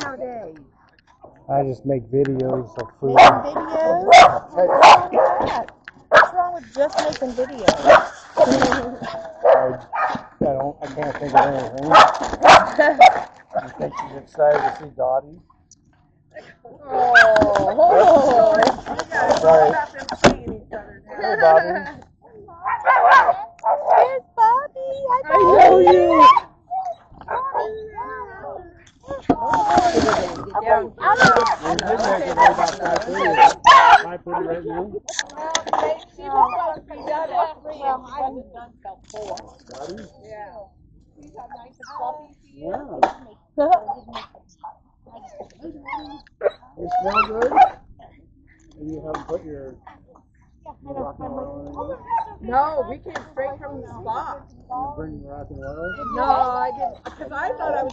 Nowadays. I just make videos of food. Making videos? What's wrong with that? What's wrong with just making videos? I can't think of anything. You think she's excited to see Dottie? Oh. Right. Hey, Bobby. There's Bobby. I know you. We did make it right about 5:30. 5:30 right now. She was supposed to be done at 3 and she wasn't done till 4. Dottie? Yeah. She's got nice and fluffy. Yeah. You smell good? And you haven't put your rock and roll in? No, we came straight from the spa. You bring rock and roll? No, I didn't, because I thought I was